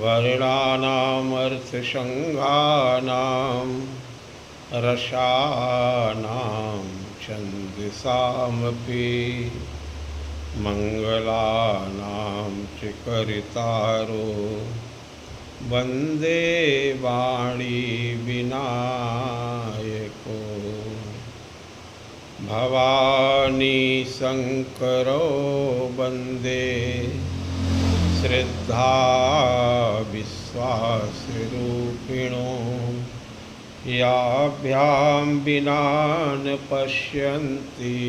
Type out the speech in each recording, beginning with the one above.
वर्णानामर्थसंघानां रसानां छन्दसामपि मंगलानां च करितारो वन्दे वाणी विनायको भवानी शंकरो वन्दे श्रद्धा विश्वासरूपिणो याभ्यां विना न पश्यन्ति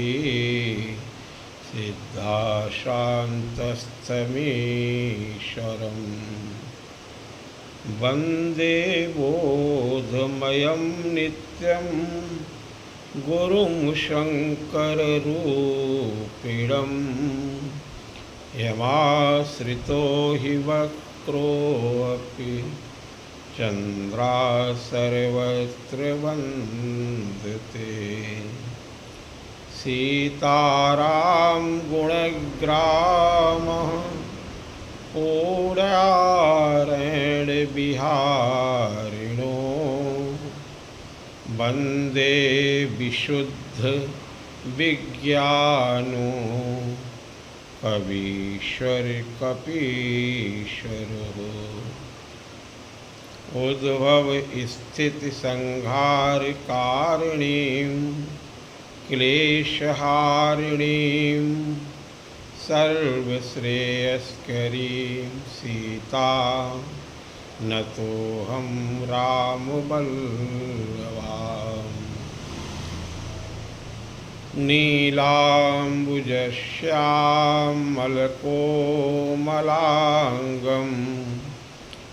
सिद्धा शान्तस्तमीश्वरम् वन्दे बोधमयं नित्यं गुरुं शङ्कररूपिणं यमाश्रितो हि वक्रोऽपि चन्द्रा सर्वत्र वन्दते सीताराम गुणग्रामः पूर्णारण्य बिहारिणो वन्दे विशुद्ध विज्ञानो कवीश्वर कपीश्वरो उद्भव स्थिति संहार कारिणीं क्लेशहारिणीं सर्वश्रेयस्करीं सीता नतोऽहं रामवल्लभाम् नीलाम्बुजश्यामलकोमलाङ्गं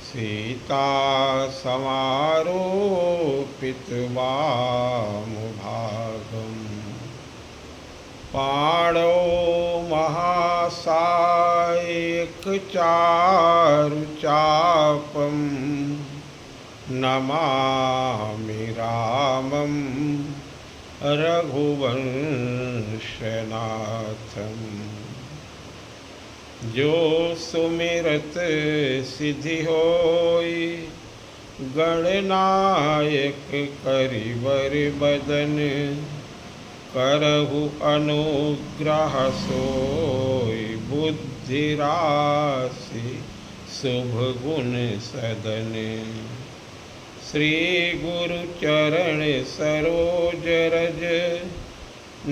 सीतासमारोपितवामभागम् पाणौ महासायकचारुचापं नमामि रामं रघुवंशनाथम् जो सुमिरत सिद्धि होय गणनायक करिवर बदन करहु अनुग्रह सोय बुद्धि राशि शुभ गुण सदन श्री गुरु चरण सरोज रज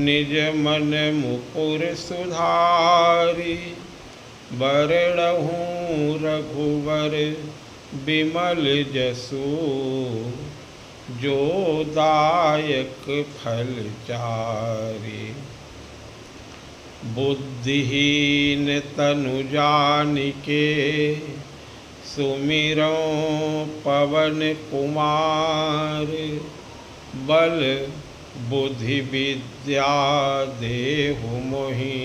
निज मन मुकुर सुधारी बरणहूँ रघुवर बिमल जसु जो दायक फल चारि बुद्धिहीन तनु जानिके सुमिरो पवन कुमार बल बुद्धि विद्या देहु मोहि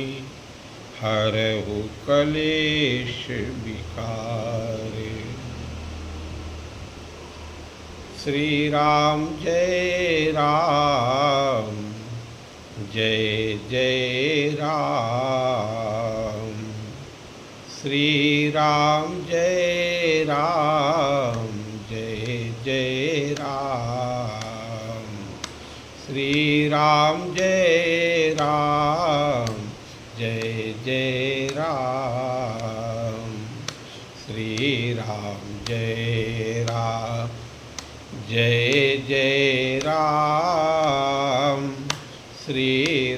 हरहु कलेश विकार। श्री राम जय राम जय जय राम श्री राम जय राम जय जय राम श्री राम जय राम जय जय राम श्री राम जय राम जय जय राम श्री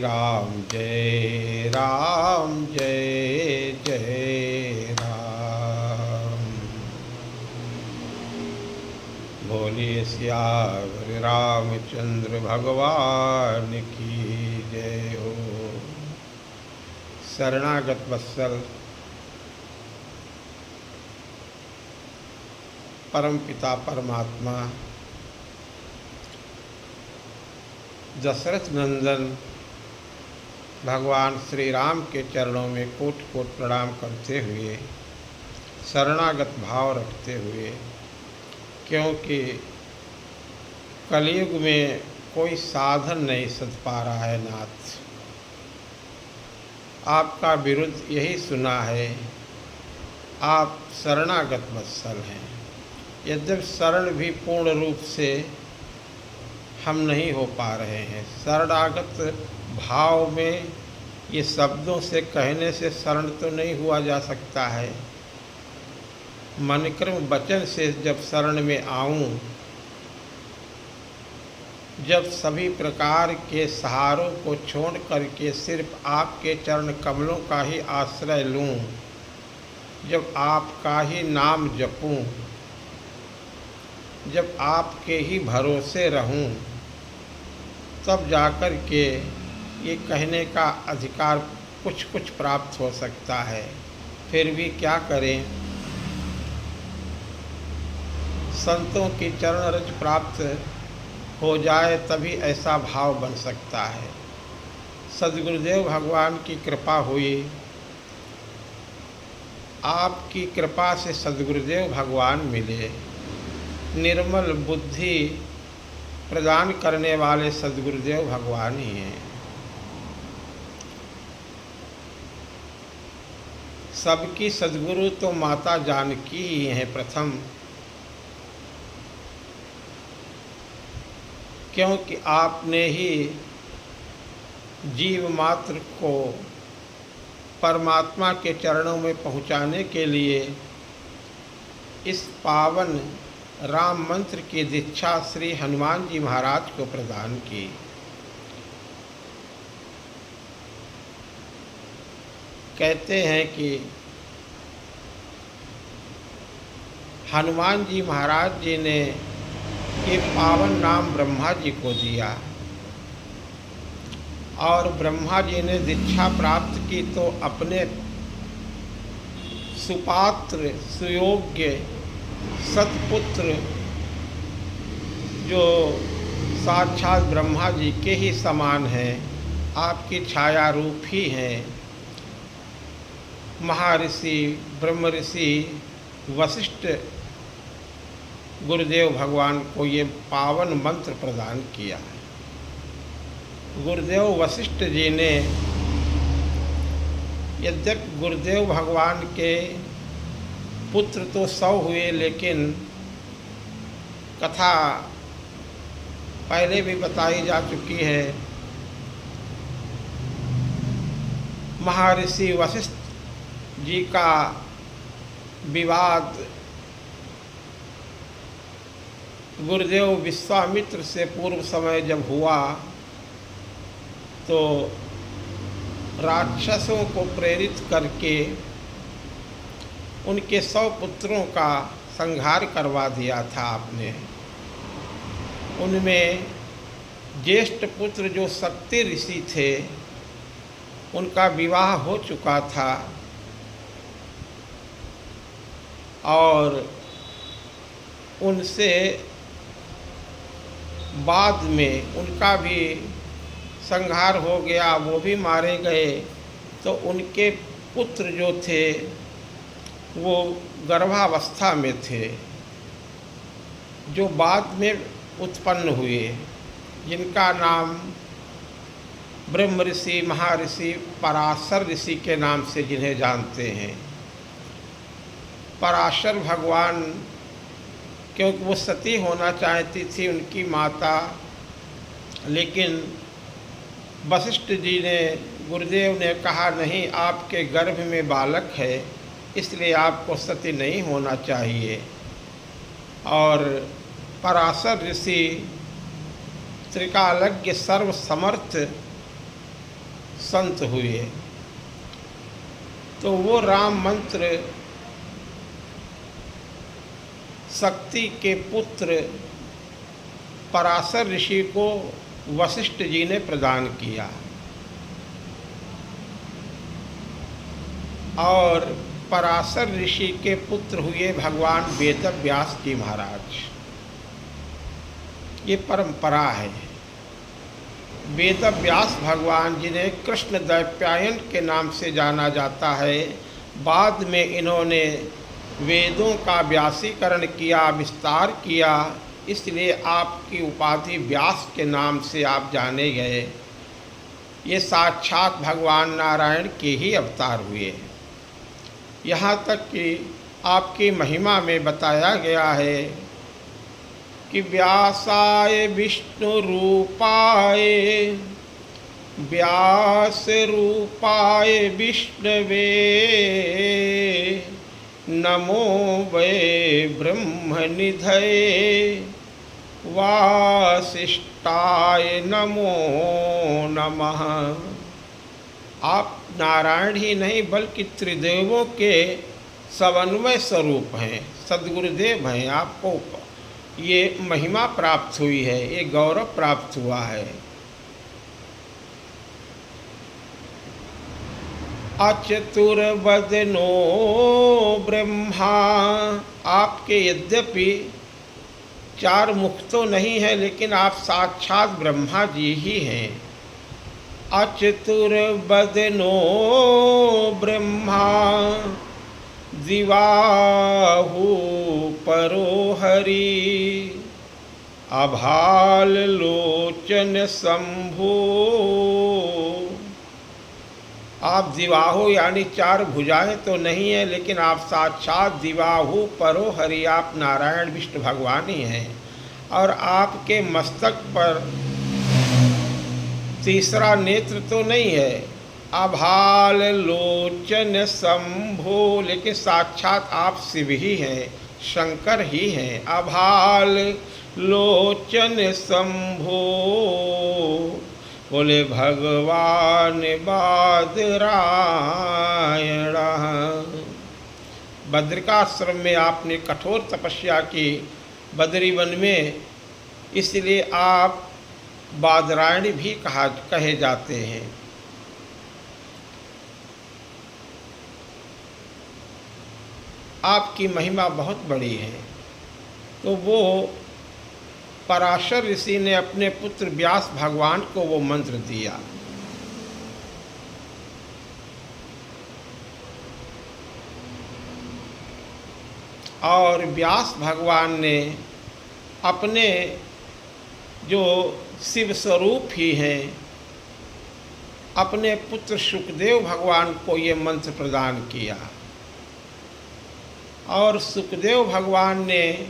राम जय राम जय जय राम। बोलिए सियावर रामचंद्र भगवान की जय हो। शरणागत वत्सल परम पिता परमात्मा दशरथ नंदन भगवान श्री राम के चरणों में कोट कोट प्रणाम करते हुए शरणागत भाव रखते हुए, क्योंकि कलयुग में कोई साधन नहीं सध पा रहा है नाथ। आपका विरुद्ध यही सुना है, आप शरणागत वत्सल हैं। यद्यपि शरण भी पूर्ण रूप से हम नहीं हो पा रहे हैं। शरणागत भाव में ये शब्दों से कहने से शरण तो नहीं हुआ जा सकता है। मन क्रम वचन से जब शरण में आऊं, जब सभी प्रकार के सहारों को छोड़ करके सिर्फ आपके चरण कमलों का ही आश्रय लूं, जब आपका ही नाम जपूं, जब आपके ही भरोसे रहूं, तब जाकर के ये कहने का अधिकार कुछ कुछ प्राप्त हो सकता है। फिर भी क्या करें, संतों की चरण रज प्राप्त हो जाए तभी ऐसा भाव बन सकता है। सद्गुरुदेव भगवान की कृपा हुई, आपकी कृपा से सद्गुरुदेव भगवान मिले। निर्मल बुद्धि प्रदान करने वाले सद्गुरुदेव भगवान ही हैं। सबकी सद्गुरु तो माता जानकी ही हैं प्रथम, क्योंकि आपने ही जीव मात्र को परमात्मा के चरणों में पहुंचाने के लिए इस पावन राम मंत्र की दीक्षा श्री हनुमान जी महाराज को प्रदान की। कहते हैं कि हनुमान जी महाराज जी ने ये पावन नाम ब्रह्मा जी को दिया और ब्रह्मा जी ने दीक्षा प्राप्त की तो अपने सुपात्र सुयोग्य सत्पुत्र जो साक्षात ब्रह्मा जी के ही समान हैं, आपकी छाया रूप ही हैं, महर्षि ब्रह्म ऋषि वशिष्ठ गुरुदेव भगवान को ये पावन मंत्र प्रदान किया है। गुरुदेव वशिष्ठ जी ने, यद्यपि गुरुदेव भगवान के पुत्र तो 100 हुए, लेकिन कथा पहले भी बताई जा चुकी है। महर्षि वशिष्ठ जी का विवाद गुरुदेव विश्वामित्र से पूर्व समय जब हुआ तो राक्षसों को प्रेरित करके उनके 100 पुत्रों का संहार करवा दिया था आपने। उनमें ज्येष्ठ पुत्र जो शक्ति ऋषि थे, उनका विवाह हो चुका था और उनसे बाद में उनका भी संहार हो गया, वो भी मारे गए। तो उनके पुत्र जो थे वो गर्भावस्था में थे, जो बाद में उत्पन्न हुए, जिनका नाम ब्रह्म ऋषि महर्षि पराशर ऋषि के नाम से जिन्हें जानते हैं। पराशर भगवान, क्योंकि वो सती होना चाहती थी उनकी माता, लेकिन वशिष्ठ जी ने, गुरुदेव ने कहा नहीं, आपके गर्भ में बालक है, इसलिए आपको सती नहीं होना चाहिए। और पराशर ऋषि त्रिकालज्ञ सर्वसमर्थ संत हुए। तो वो राम मंत्र शक्ति के पुत्र पराशर ऋषि को वशिष्ठ जी ने प्रदान किया और पराशर ऋषि के पुत्र हुए भगवान वेदव्यास जी महाराज। ये परंपरा है। वेदव्यास भगवान जिन्हें कृष्ण द्वैपायन के नाम से जाना जाता है, बाद में इन्होंने वेदों का व्यासीकरण किया, विस्तार किया इसलिए आपकी उपाधि व्यास के नाम से आप जाने गए। ये साक्षात भगवान नारायण के ही अवतार हुए। यहाँ तक कि आपकी महिमा में बताया गया है कि व्यासाय विष्णु रूपाय व्यास रूपाय विष्णवे नमो वै ब्रह्मनिधये वासिष्ठाय नमो नमः। आप नारायण ही नहीं बल्कि त्रिदेवों के समन्वय स्वरूप हैं, सद्गुरुदेव हैं। आपको ये महिमा प्राप्त हुई है, ये गौरव प्राप्त हुआ है। अचतुर्वदनो ब्रह्मा, आपके यद्यपि 4 मुख तो नहीं है, लेकिन आप साक्षात ब्रह्मा जी ही हैं। अचतुर्वदनो ब्रह्मा दिवाहु परो हरि अभाल लोचन शंभो। आप दिवाहु यानी 4 भुजाएं तो नहीं है, लेकिन आप साक्षात दिवाहु परो हरि, आप नारायण विष्णु भगवान ही हैं। और आपके मस्तक पर तीसरा नेत्र तो नहीं है, अभाल लोचन शंभो, लेकिन साक्षात आप शिव ही हैं, शंकर ही हैं। अभाल लोचन शंभो, बोले भगवान बादरायण। बद्रिकाश्रम में आपने कठोर तपस्या की, बद्री वन में, इसलिए आप बादरायण भी कहे जाते हैं। आपकी महिमा बहुत बड़ी है। तो वो पराशर ऋषि ने अपने पुत्र व्यास भगवान को वो मंत्र दिया। और व्यास भगवान ने अपने जो शिव स्वरूप ही हैं, अपने पुत्र सुखदेव भगवान को ये मंत्र प्रदान किया। और सुखदेव भगवान ने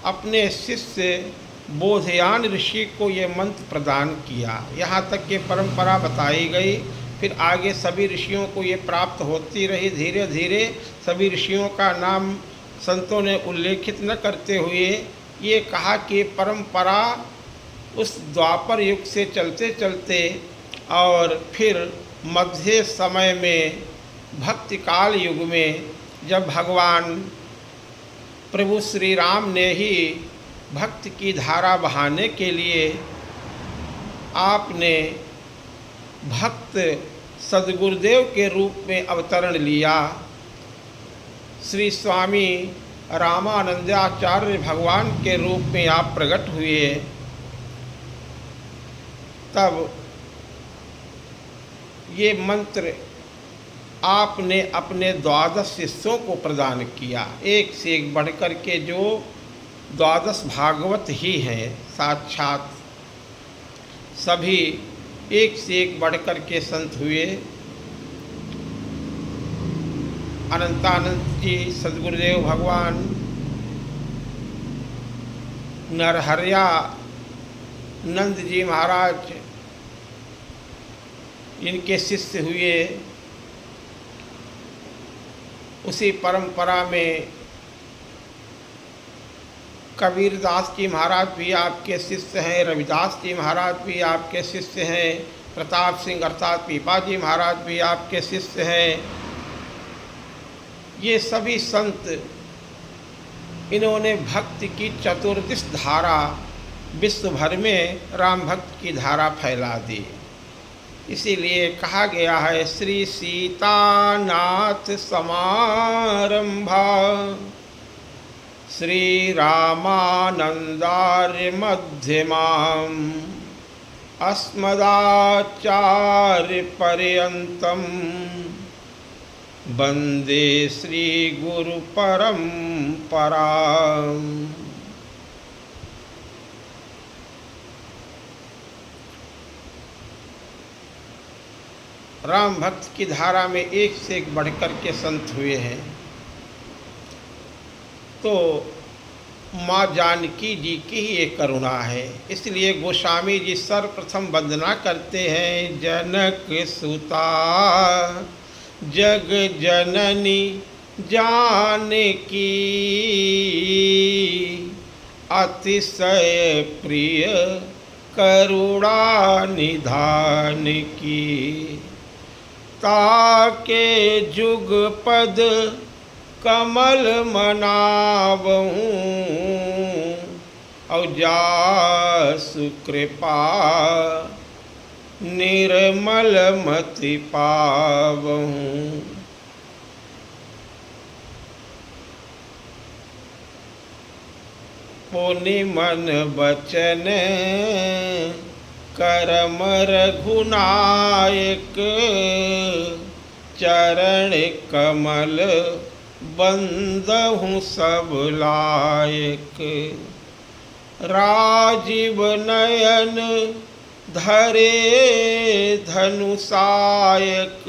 अपने शिष्य बोधयान ऋषि को ये मंत्र प्रदान किया। यहाँ तक कि परंपरा बताई गई, फिर आगे सभी ऋषियों को ये प्राप्त होती रही। धीरे धीरे सभी ऋषियों का नाम संतों ने उल्लेखित न करते हुए ये कहा कि परंपरा उस द्वापर युग से चलते चलते और फिर मध्य समय में भक्ति काल युग में, जब भगवान प्रभु श्री राम ने ही भक्ति की धारा बहाने के लिए आपने भक्त सद्गुरुदेव के रूप में अवतरण लिया। श्री स्वामी रामानंदाचार्य भगवान के रूप में आप प्रकट हुए। तब ये मंत्र आपने अपने 12 शिष्यों को प्रदान किया, एक से एक बढ़कर के जो 12 भागवत ही हैं। साक्षात सभी एक से एक बढ़कर के संत हुए। अनंतानंद जी, सद्गुरुदेव भगवान, नरहरिया नंद जी महाराज, इनके शिष्य हुए। उसी परंपरा में कबीरदास जी महाराज भी आपके शिष्य हैं, रविदास जी महाराज भी आपके शिष्य हैं, प्रताप सिंह अर्थात पीपा जी महाराज भी आपके शिष्य हैं। ये सभी संत, इन्होंने भक्ति की चतुर्दिश धारा विश्व भर में राम भक्त की धारा फैला दी। इसीलिए कहा गया है, श्री सीतानाथ समारंभा श्री रामानंदार्य मध्यमाम अस्मदाचार्य पर्यंतम वंदे श्री गुरु परंपरा। राम भक्त की धारा में एक से एक बढ़कर के संत हुए हैं। तो माँ जानकी जी की ही एक करुणा है, इसलिए गोस्वामी जी सर्वप्रथम वंदना करते हैं। जनक सुता जग जननी जानकी, अतिशय प्रिय करुणा निधान की। ताके जुग पद कमल मनावहूँ, और जासु कृपा निर्मल मति पावहूँ। पुनि मन बचन करम रघुनायक, चरण कमल बंदहूँ सब लायक। राजीव नयन धरे धनुषायक,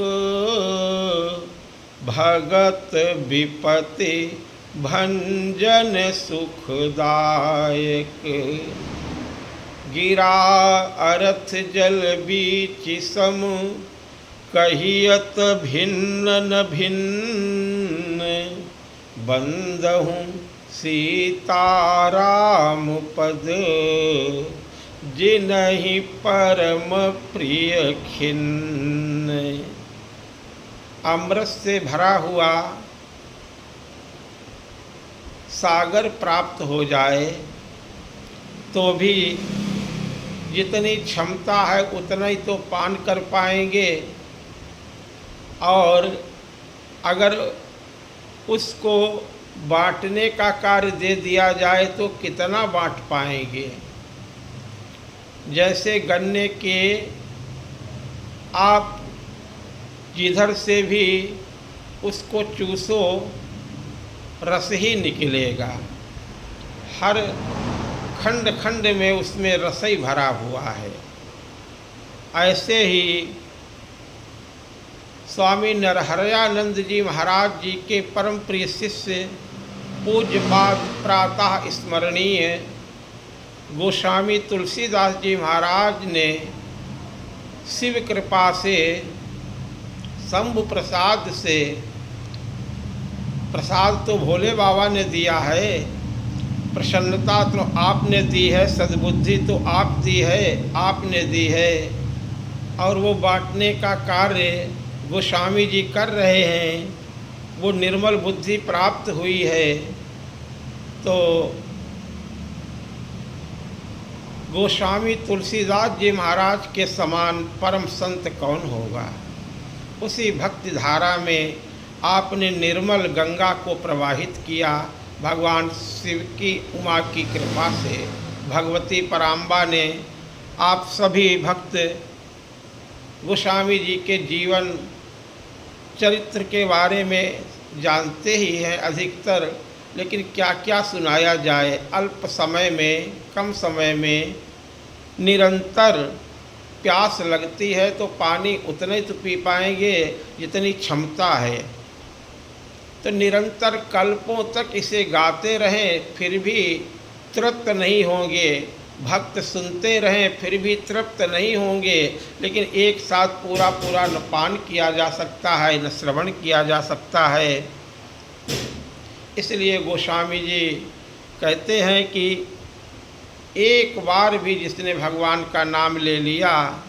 भगत विपति भंजन सुखदायक। गिरा अरथ जल बीच सम, कहियत भिन्न न भिन्न। बंदहूँ सीताराम पद, जिनहि परम प्रिय खिन्न। अमृत से भरा हुआ सागर प्राप्त हो जाए तो भी जितनी क्षमता है उतना ही तो पान कर पाएंगे, और अगर उसको बांटने का कार्य दे दिया जाए तो कितना बांट पाएंगे। जैसे गन्ने के आप जिधर से भी उसको चूसो रस ही निकलेगा, हर खंड खंड में उसमें रस ही भरा हुआ है। ऐसे ही स्वामी नरहरयानंद जी महाराज जी के परम प्रिय शिष्य पूज्यपाद प्रातः स्मरणीय गोस्वामी तुलसीदास जी महाराज ने शिव कृपा से शंभु प्रसाद से, प्रसाद तो भोले बाबा ने दिया है, प्रसन्नता तो आपने दी है, सद्बुद्धि तो आप दी है, आपने दी है, और वो बांटने का कार्य गोस्वामी जी कर रहे हैं। वो निर्मल बुद्धि प्राप्त हुई है। तो गोस्वामी तुलसीदास जी महाराज के समान परम संत कौन होगा। उसी भक्ति धारा में आपने निर्मल गंगा को प्रवाहित किया। भगवान शिव की उमा की कृपा से भगवती पराम्बा ने, आप सभी भक्त गोस्वामी जी के जीवन चरित्र के बारे में जानते ही हैं अधिकतर, लेकिन क्या क्या सुनाया जाए। अल्प समय में, कम समय में निरंतर प्यास लगती है तो पानी उतना ही तो पी पाएंगे जितनी क्षमता है। तो निरंतर कल्पों तक इसे गाते रहें फिर भी तृप्त नहीं होंगे, भक्त सुनते रहें फिर भी तृप्त नहीं होंगे। लेकिन एक साथ पूरा पूरा न पान किया जा सकता है, न श्रवण किया जा सकता है। इसलिए गोस्वामी जी कहते हैं कि एक बार भी जिसने भगवान का नाम ले लिया,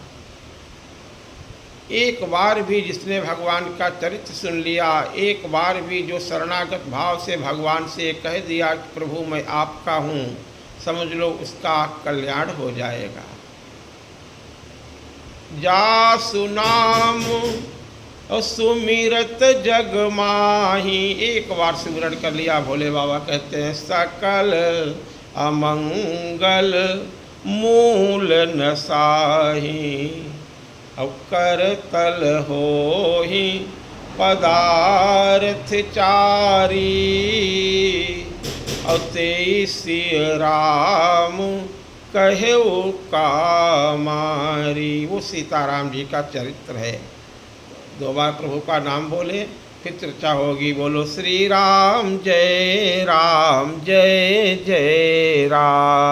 एक बार भी जिसने भगवान का चरित्र सुन लिया, एक बार भी जो शरणागत भाव से भगवान से कह दिया कि प्रभु मैं आपका हूँ, समझ लो उसका कल्याण हो जाएगा। जा सुनाम सुमिरत जग माही, एक बार सुमिरन कर लिया, भोले बाबा कहते हैं सकल अमंगल मूल नसाही। अब कर तल हो ही पदार्थ चारी, और तेईसी राम कहे कामारी। वो सीताराम जी का चरित्र है। 2 बार प्रभु का नाम बोले, फिर चर्चा होगी। बोलो श्री राम जय जय राम।